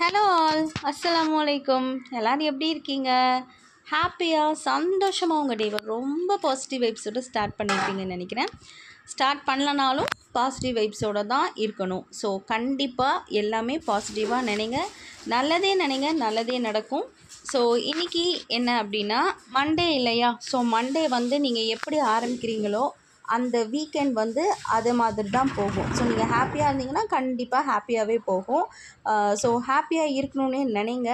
Hello all, அஸ்ஸலாமு அலைக்கும். எல்லோரும் எப்படி இருக்கீங்க? ஹாப்பியாக சந்தோஷமாக உங்கள் டேவை ரொம்ப பாசிட்டிவ் வைப்ஸோடு ஸ்டார்ட் பண்ணியிருக்கீங்கன்னு நினைக்கிறேன். ஸ்டார்ட் பண்ணலனாலும் பாசிட்டிவ் வைப்ஸோடு தான் இருக்கணும். ஸோ கண்டிப்பாக எல்லாமே பாசிட்டிவாக நினைங்க, நல்லதே நினைங்க, நல்லதே நடக்கும். ஸோ இன்றைக்கி என்ன அப்படின்னா மண்டே இல்லையா? ஸோ மண்டே வந்து நீங்கள் எப்படி ஆரம்பிக்கிறீங்களோ அந்த வீக்கெண்ட் வந்து அது மாதிரி தான் போகும். ஸோ நீங்கள் ஹாப்பியாக இருந்தீங்கன்னா கண்டிப்பாக ஹாப்பியாகவே போகும். ஸோ ஹாப்பியாக இருக்கணும்னே நினைங்க.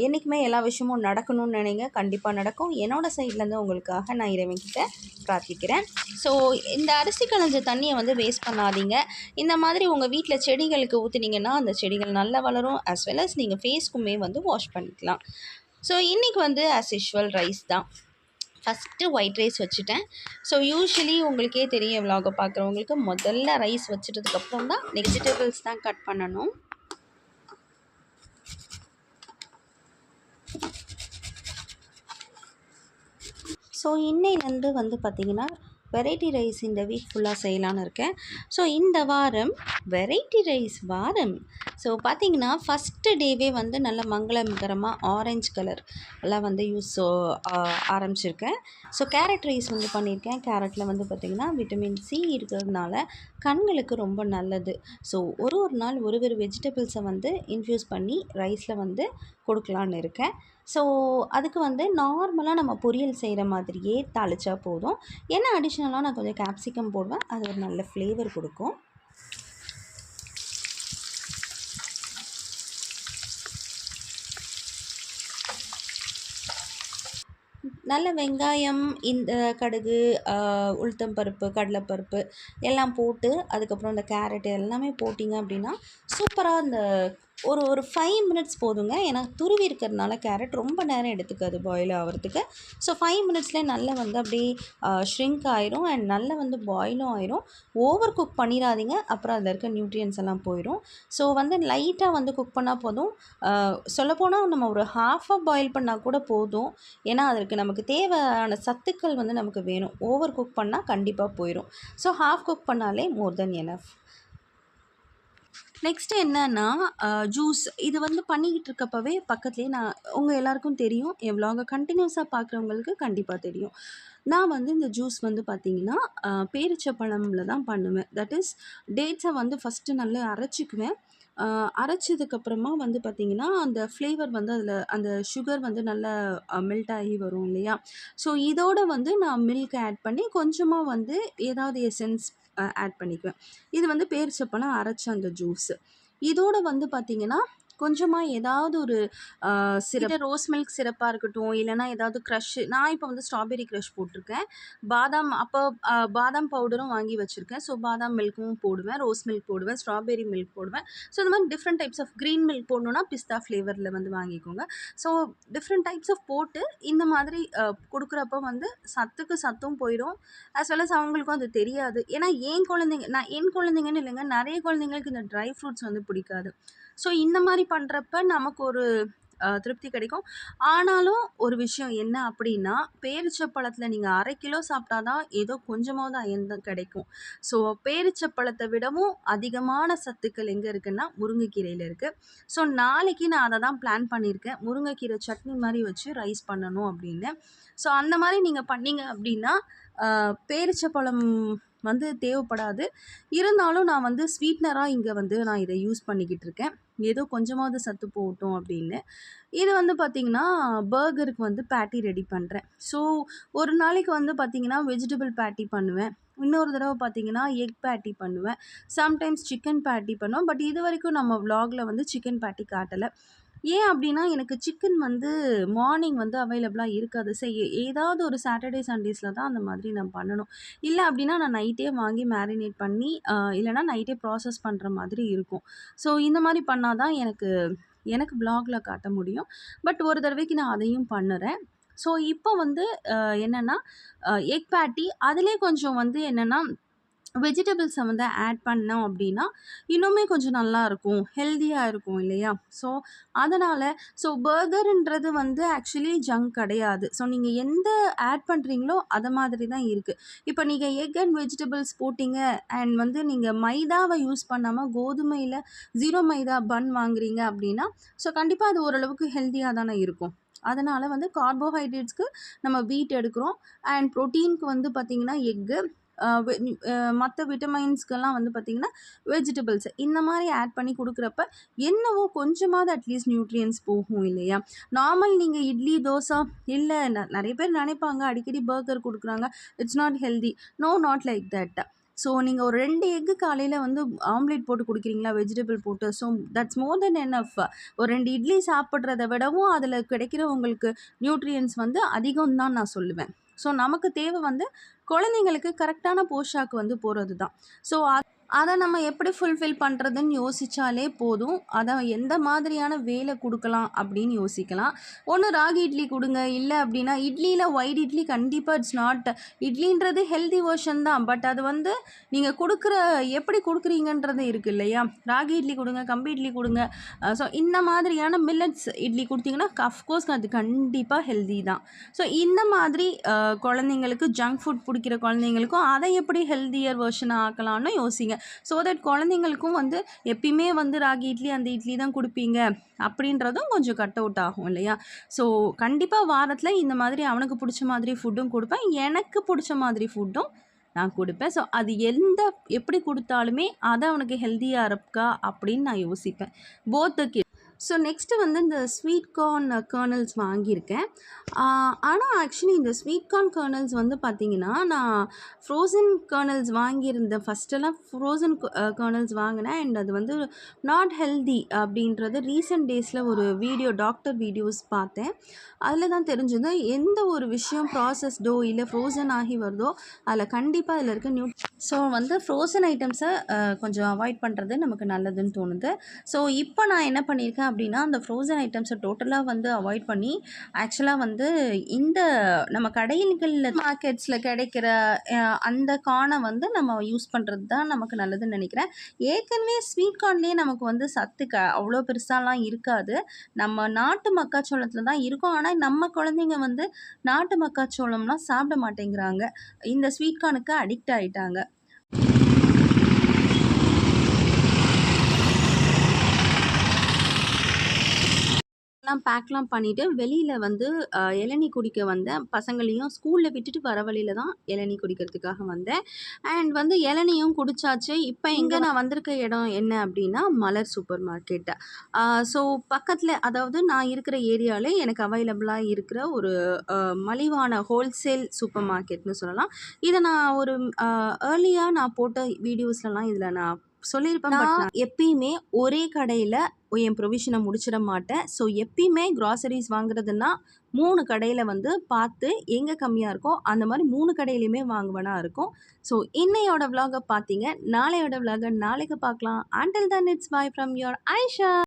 என்றைக்குமே எல்லா விஷயமும் நடக்கணும்னு நினைங்க, கண்டிப்பாக நடக்கும். என்னோடய சைட்லேருந்து உங்களுக்காக நான் இறைவன்கிட்ட பிரார்த்திக்கிறேன். ஸோ இந்த அரிசி களைஞ்ச தண்ணியை வந்து வேஸ்ட் பண்ணாதீங்க. இந்த மாதிரி உங்கள் வீட்டில் செடிகளுக்கு ஊற்றுனீங்கன்னா அந்த செடிகள் நல்லா வளரும். அஸ் வெல் அஸ் நீங்கள் ஃபேஸ்க்குமே வந்து வாஷ் பண்ணிக்கலாம். ஸோ இன்றைக்கி வந்து ஆஸ் யூஷுவல் ரைஸ் தான். ஃபஸ்ட்டு ஒயிட் ரைஸ் வச்சுட்டேன். ஸோ யூஸ்வலி உங்களுக்கே தெரியும், விலாகை பார்க்குறவங்களுக்கு முதல்ல ரைஸ் வச்சுட்டதுக்கப்புறம் தான் வெஜிடபிள்ஸ் தான் கட் பண்ணணும். ஸோ இன்னையிலேருந்து வந்து பார்த்திங்கன்னா வெரைட்டி ரைஸ் இந்த வீக் ஃபுல்லாக செய்யலான்னு இருக்கேன். ஸோ இந்த வாரம் வெரைட்டி ரைஸ் வாரம். ஸோ பார்த்திங்கன்னா ஃபஸ்ட்டு டேவே வந்து நல்ல மங்களகரமாக ஆரஞ்சு கலர் எல்லாம் வந்து ஆரம்பிச்சிருக்கேன். ஸோ கேரட் ரைஸ் வந்து பண்ணியிருக்கேன். கேரட்டில் வந்து பார்த்திங்கன்னா விட்டமின் சி இருக்கிறதுனால கண்களுக்கு ரொம்ப நல்லது. ஸோ ஒரு நாள் ஒரு வெஜிடபிள்ஸை வந்து இன்ஃப்யூஸ் பண்ணி ரைஸில் வந்து கொடுக்கலான்னு இருக்கேன். ஸோ அதுக்கு வந்து நார்மலாக நம்ம பொரியல் செய்கிற மாதிரியே தாளித்தா போதும். ஏன்னா அடிஷ்னலாக நான் கொஞ்சம் கேப்சிகம் போடுவேன், அது ஒரு நல்ல ஃப்ளேவர் கொடுக்கும். நல்ல வெங்காயம், இந்த கடுகு, உளுத்தம்பருப்பு, கடலைப்பருப்பு எல்லாம் போட்டு அதுக்கப்புறம் இந்த கேரட்டு எல்லாமே போட்டிங்க அப்படின்னா சூப்பராக இந்த ஒரு 5 மினிட்ஸ் போதுங்க. ஏன்னா துருவி இருக்கிறதுனால கேரட் ரொம்ப நேரம் எடுத்துக்காது பாயில் ஆகிறதுக்கு. ஸோ 5 மினிட்ஸ்லேயே நல்லா வந்து அப்படியே ஷ்ரிங்க் ஆயிரும் அண்ட் நல்லா வந்து பாயிலும் ஆயிரும். ஓவர் குக் பண்ணிடாதீங்க, அப்புறம் அதில் இருக்க நியூட்ரியன்ஸ் எல்லாம் போயிடும். ஸோ வந்து லைட்டாக வந்து குக் பண்ணால் போதும். சொல்லப்போனால் நம்ம ஒரு ஹாஃபாக பாயில் பண்ணால் கூட போதும். ஏன்னா அதற்கு நமக்கு தேவையான சத்துக்கள் வந்து நமக்கு வேணும். ஓவர் குக் பண்ணால் கண்டிப்பாக போயிடும். ஸோ ஹாஃப் குக் பண்ணாலே மோர் தென் எனஃப். நெக்ஸ்ட்டு என்னன்னா ஜூஸ். இது வந்து பண்ணிக்கிட்டு இருக்கப்பவே பக்கத்துலேயே நான் உங்கள் எல்லாருக்கும் தெரியும், என் விலாகை கண்டினியூஸாக பார்க்குறவங்களுக்கு கண்டிப்பாக தெரியும். நான் வந்து இந்த ஜூஸ் வந்து பார்த்திங்கன்னா பேரிச்சப்பழமில் தான் பண்ணுவேன். தட் இஸ் டேட்ஸை வந்து ஃபஸ்ட்டு நல்லா அரைச்சிக்குவேன். அரைச்சதுக்கப்புறமா வந்து பார்த்திங்கன்னா அந்த ஃப்ளேவர் வந்து அதில் அந்த சுகர் வந்து நல்லா மெல்ட் ஆகி வரும் இல்லையா? ஸோ இதோடு வந்து நான் மில்க் ஆட் பண்ணி கொஞ்சமாக வந்து ஏதாவது எசன்ஸ் ஆட் பண்ணிக்குவேன். இது வந்து பேரிச்சப்பழம் அரைச்ச அந்த ஜூஸு. இதோடு வந்து பார்த்திங்கன்னா கொஞ்சமாக ஏதாவது ஒரு ரோஸ் மில்க் சிரப்பாக இருக்கட்டும், இல்லைனா ஏதாவது க்ரஷ்ஷு. நான் இப்போ வந்து ஸ்ட்ராபெரி க்ரஷ் போட்டிருக்கேன். பாதாம் பவுடரும் வாங்கி வச்சுருக்கேன். ஸோ பாதாம் மில்க்கும் போடுவேன், ரோஸ் மில்க் போடுவேன், ஸ்ட்ராபெரி மில்க் போடுவேன். ஸோ இந்த மாதிரி different types of green milk போடணுன்னா பிஸ்தா ஃப்ளேவரில் வந்து வாங்கிக்கோங்க. ஸோ டிஃப்ரெண்ட் டைப்ஸ் ஆஃப் போட்டு இந்த மாதிரி கொடுக்குறப்ப வந்து சத்தும் போயிடும். ஆஸ் வெல் அஸ் அவங்களுக்கும் அது தெரியாது. ஏன்னா என் குழந்தைங்கன்னு இல்லைங்க, நிறைய குழந்தைங்களுக்கு இந்த ட்ரை ஃப்ரூட்ஸ் வந்து பிடிக்காது. ஸோ இந்த மாதிரி பண்ணுறப்ப நமக்கு ஒரு திருப்தி கிடைக்கும். ஆனாலும் ஒரு விஷயம் என்ன அப்படின்னா, பேரிச்சப்பழத்தில் நீங்கள் 1/2 கிலோ சாப்பிட்டா தான் ஏதோ கொஞ்சமாவது அயன் கிடைக்கும். ஸோ பேரிச்சப்பழத்தை விடவும் அதிகமான சத்துக்கள் எங்கே இருக்குன்னா முருங்கைக்கீரையில் இருக்குது. ஸோ நாளைக்கு நான் அதை தான் பிளான் பண்ணியிருக்கேன், முருங்கைக்கீரை சட்னி மாதிரி வச்சு ரைஸ் பண்ணணும் அப்படின்னு. ஸோ அந்த மாதிரி நீங்கள் பண்ணீங்க அப்படின்னா பேரிச்சப்பழம் வந்து தேவைப்படாது. இருந்தாலும் நான் வந்து ஸ்வீட்னராக இங்கே வந்து நான் இதை யூஸ் பண்ணிக்கிட்டு இருக்கேன். ஏதோ கொஞ்சமாவது சத்து போகட்டும் அப்படின்னு. இது வந்து பார்த்திங்கன்னா பர்கருக்கு வந்து பேட்டி ரெடி பண்ணுறேன். ஸோ ஒரு நாளைக்கு வந்து பார்த்திங்கன்னா வெஜிடபிள் பேட்டி பண்ணுவேன். இன்னொரு தடவை பார்த்திங்கன்னா எக் பேட்டி பண்ணுவேன். சம்டைம்ஸ் சிக்கன் பேட்டி பண்ணுவேன். பட் இது வரைக்கும் நம்ம விலாகில் வந்து சிக்கன் பேட்டி காட்டலை. ஏன் அப்படின்னா எனக்கு சிக்கன் வந்து மார்னிங் வந்து அவைலபிளாக இருக்காது. ஏதாவது ஒரு சாட்டர்டே சண்டேஸில் தான் அந்த மாதிரி நான் பண்ணணும். இல்லை அப்படின்னா நான் நைட்டே வாங்கி மேரினேட் பண்ணி இல்லைனா நைட்டே ப்ராசஸ் பண்ணுற மாதிரி இருக்கும். ஸோ இந்த மாதிரி பண்ணால் தான் எனக்கு விலாகில் காட்ட முடியும். பட் ஒரு தடவைக்கு நான் அதையும் பண்ணுறேன். ஸோ இப்போ வந்து என்னென்னா எக் பேட்டி அதிலே கொஞ்சம் வந்து என்னென்னா வெஜிடபிள்ஸை வந்து ஆட் பண்ணோம் அப்படின்னா இன்னுமே கொஞ்சம் நல்லா இருக்கும், ஹெல்த்தியாக இருக்கும் இல்லையா? ஸோ அதனால் பர்கருன்றது வந்து ஆக்சுவலி ஜங்க் கிடையாது. ஸோ நீங்கள் எந்த ஆட் பண்ணுறீங்களோ அதை மாதிரி தான் இருக்குது. இப்போ நீங்கள் எக் அண்ட் வெஜிடபிள்ஸ் போட்டிங்க அண்ட் வந்து நீங்கள் மைதாவை யூஸ் பண்ணாமல் கோதுமையில் 0 மைதா பன் வாங்குறீங்க அப்படின்னா கண்டிப்பாக அது ஓரளவுக்கு ஹெல்த்தியாக தானே இருக்கும். அதனால் வந்து கார்போஹைட்ரேட்ஸ்க்கு நம்ம வீட் எடுக்கிறோம் அண்ட் ப்ரோட்டீனுக்கு வந்து பார்த்திங்கன்னா எக்கு, மற்ற விட்டமின்ஸ்க்கெல்லாம் வந்து பார்த்திங்கன்னா வெஜிடபிள்ஸ் இந்த மாதிரி ஆட் பண்ணி கொடுக்குறப்ப என்னவோ கொஞ்சமாவது அட்லீஸ்ட் நியூட்ரியன்ஸ் போகும் இல்லையா? நார்மல் நீங்கள் இட்லி தோசை இல்லை நிறைய பேர் நினைப்பாங்க அடிக்கடி பர்கர் கொடுக்குறாங்க, it's not healthy. No, not like that. So நீங்கள் ஒரு 2 எக்கு காலையில் வந்து ஆம்லேட் போட்டு குடிக்கிறீங்களா வெஜிடபிள் போட்டு, so that's more than enough. ஒரு 2 இட்லி சாப்பிட்றத விடவும் அதில் கிடைக்கிற உங்களுக்கு நியூட்ரியன்ஸ் வந்து அதிகம் தான் நான் சொல்லுவேன். ஸோ நமக்கு தேவை வந்து குழந்தைங்களுக்கு கரெக்டான போஷாக்கு வந்து போகிறது தான். ஸோ அதை நம்ம எப்படி ஃபுல்ஃபில் பண்ணுறதுன்னு யோசித்தாலே போதும். அதை எந்த மாதிரியான வேலை கொடுக்கலாம் அப்படின்னு யோசிக்கலாம். ஒன்று ராகி இட்லி கொடுங்க, இல்லை அப்படின்னா இட்லியில் ஒயிட் இட்லி கண்டிப்பாக இட்ஸ் நாட், இட்லின்றது ஹெல்தி வெர்ஷன் தான். பட் அது வந்து நீங்கள் கொடுக்குற எப்படி கொடுக்குறீங்கன்றது இருக்குது இல்லையா? ராகி இட்லி கொடுங்க, கம்பி இட்லி கொடுங்க. ஸோ இந்த மாதிரியான மில்லட்ஸ் இட்லி கொடுத்தீங்கன்னா அஃப்கோர்ஸ் அது கண்டிப்பாக ஹெல்தி தான். ஸோ இந்த மாதிரி குழந்தைங்களுக்கு ஜங்க் ஃபுட் பிடிக்கிற குழந்தைங்களுக்கும் அதை எப்படி ஹெல்தியர் வெர்ஷனாக ஆக்கலாம்னு யோசிங்க. ஸோ தட் குழந்தைங்களுக்கும் வந்து எப்பயுமே வந்து ராகி இட்லி அந்த இட்லி தான் கொடுப்பீங்க அப்படின்றதும் கொஞ்சம் கட் அவுட் ஆகும் இல்லையா? ஸோ கண்டிப்பாக வாரத்தில் இந்த மாதிரி அவனுக்கு பிடிச்ச மாதிரி ஃபுட்டும் கொடுப்பேன், எனக்கு பிடிச்ச மாதிரி ஃபுட்டும் நான் கொடுப்பேன். ஸோ அது எப்படி கொடுத்தாலுமே அதை அவனுக்கு ஹெல்த்தியாக இருக்கா அப்படின்னு நான் யோசிப்பேன், both the kids. So next வந்து இந்த ஸ்வீட் கார்ன் கர்னல்ஸ் வாங்கியிருக்கேன். ஆனால் ஆக்சுவலி இந்த ஸ்வீட் கார்ன் கர்னல்ஸ் வந்து பார்த்திங்கன்னா நான் ஃப்ரோசன் கர்னல்ஸ் வாங்கியிருந்தேன். ஃபஸ்ட்டெல்லாம் ஃப்ரோசன் கர்னல்ஸ் வாங்கினேன் அண்ட் அது வந்து நாட் ஹெல்தி அப்படின்றது ரீசெண்ட் டேஸில் ஒரு டாக்டர் வீடியோஸ் பார்த்தேன். அதில் தான் தெரிஞ்சது எந்த ஒரு விஷயம் ப்ராசஸ்டோ இல்லை ஃப்ரோசன் ஆகி வருதோ அதில் கண்டிப்பாக அதில் இருக்க ஸோ வந்து ஃப்ரோசன் ஐட்டம்ஸை கொஞ்சம் அவாய்ட் பண்ணுறது நமக்கு நல்லதுன்னு தோணுது. ஸோ இப்போ நான் என்ன பண்ணியிருக்கேன் அப்படின்னா அந்த ஃப்ரோசன் ஐட்டம்ஸை டோட்டலாக வந்து அவாய்ட் பண்ணி ஆக்சுவலாக வந்து இந்த நம்ம கடைகளில் மார்க்கெட்ஸில் கிடைக்கிற அந்த கார்னை வந்து நம்ம யூஸ் பண்ணுறது தான் நமக்கு நல்லதுன்னு நினைக்கிறேன். ஏற்கனவே ஸ்வீட் கார்ன்லேயே நமக்கு வந்து சத்து அவ்வளோ பெருசாலாம் இருக்காது. நம்ம நாட்டு மக்காச்சோளத்தில் தான் இருக்கும். ஆனால் நம்ம குழந்தைங்க வந்து நாட்டு மக்காச்சோளம்லாம் சாப்பிட மாட்டேங்கிறாங்க, இந்த ஸ்வீட் கார்னுக்கு அடிக்ட் ஆகிட்டாங்க. பேக்லாம் பண்ணிவிட்டு வெளியில் வந்து இளநீ குடிக்க வந்தேன். பசங்களையும் ஸ்கூலில் விட்டுட்டு வர வழியில் தான் இளநீ குடிக்கிறதுக்காக வந்தேன். அண்ட் வந்து இளநியும் குடித்தாச்சு. இப்போ எங்கே நான் வந்திருக்க இடம் என்ன அப்படின்னா மலர் சூப்பர் மார்க்கெட்டு. ஸோ பக்கத்தில், அதாவது நான் இருக்கிற ஏரியாவிலே எனக்கு அவைலபிளாக இருக்கிற ஒரு மலிவான ஹோல்சேல் சூப்பர் மார்க்கெட்னு சொல்லலாம். இதை நான் ஒரு ஏர்லியாக நான் போட்ட வீடியோஸ்லலாம் இதில் நான் சொல்லியிருப்பேன். பட் நான் எப்பயுமே ஒரே கடையில் என் ப்ரொவிஷனை முடிச்சிட மாட்டேன். ஸோ எப்பயுமே க்ராசரிஸ் வாங்குறதுன்னா 3 கடையில் வந்து பார்த்து எங்கே கம்மியாக இருக்கோ அந்த மாதிரி 3 கடையிலையுமே வாங்குவேனா இருக்கும். ஸோ இன்னையோட விலாகை பார்த்தீங்க. நாளையோட விலாகை நாளைக்கு பார்க்கலாம். Until then, it's bye from your Aisha.